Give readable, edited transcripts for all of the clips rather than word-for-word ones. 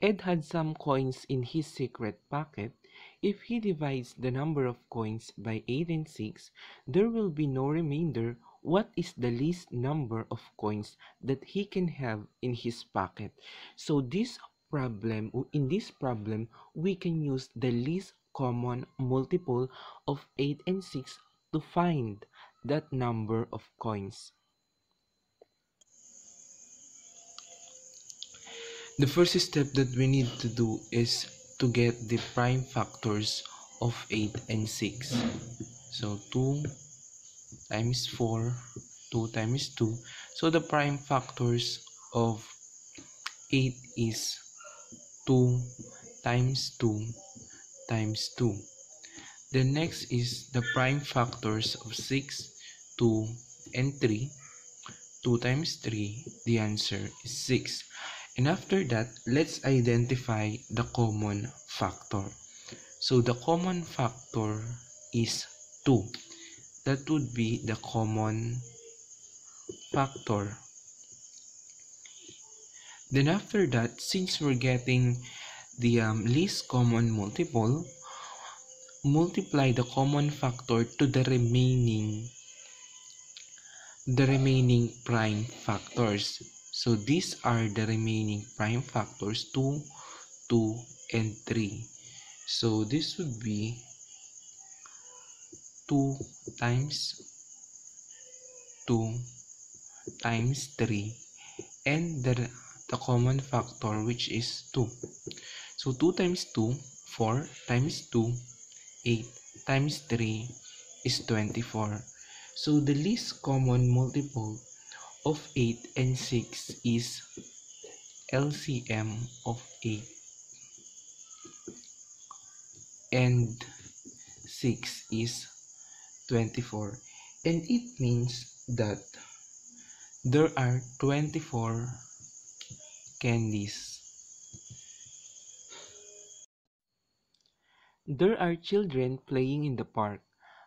Ed had some coins in his secret pocket. If he divides the number of coins by 8 and 6, there will be no remainder. What is the least number of coins that he can have in his pocket? So in this problem, we can use the least common multiple of 8 and 6 to find that number of coins. The first step that we need to do is to get the prime factors of 8 and 6. So 2 times 4, 2 times 2. So the prime factors of 8 is 2 times 2 times 2. The next is the prime factors of 6, 2, and 3. 2 times 3, the answer is 6. And after that, let's identify the common factor. So the common factor is 2. That would be the common factor. Then after that, since we're getting the least common multiple, multiply the common factor to the remaining prime factors. So these are the remaining prime factors, 2, 2, and 3. So this would be 2 times 2 times 3, and the common factor, which is 2. So 2 times 2, 4 times 2, 8 times 3 is 24. So the least common multiple of 8 and 6 is LCM of 8 and 6 is 24. And it means that there are 24 candies. There are children playing in the park.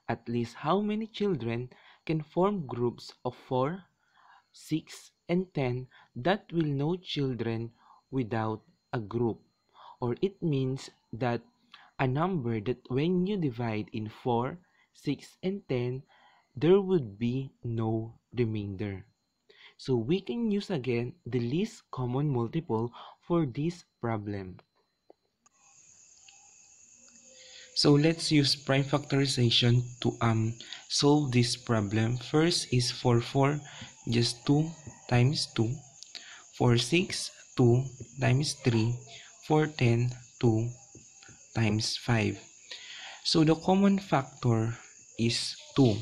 At least how many children can form groups of 4, 6, and 10? That will no children without a group. Or it means that a number that when you divide in 4, 6, and 10, there would be no remainder. So we can use again the least common multiple for this problem. So let's use prime factorization to solve this problem. First is for 4, just 2 times 2. For 6, 2 times 3. For 10, 2 times 5. So the common factor is 2.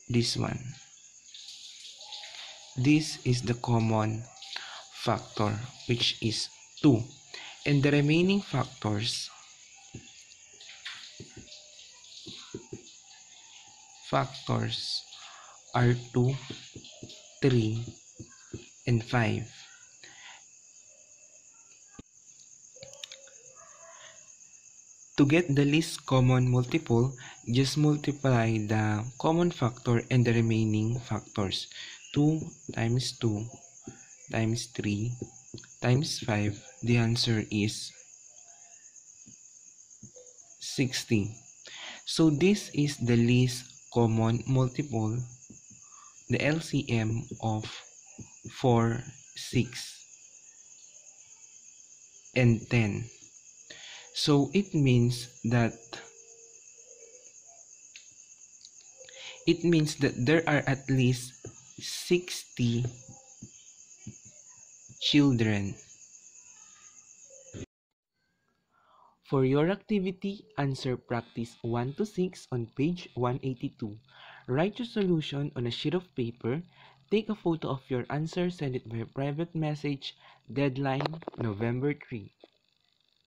This one. This is the common factor, which is 2. And the remaining factors are 2, 3, and 5. To get the least common multiple, just multiply the common factor and the remaining factors. 2 times 2 times 3 times 5, the answer is 60. So this is the least common multiple, the LCM of 4, 6, and 10. So it means that there are at least 60 children. For your activity, answer practice 1 to 6 on page 182. Write your solution on a sheet of paper. Take a photo of your answer, send it by private message. Deadline November 3.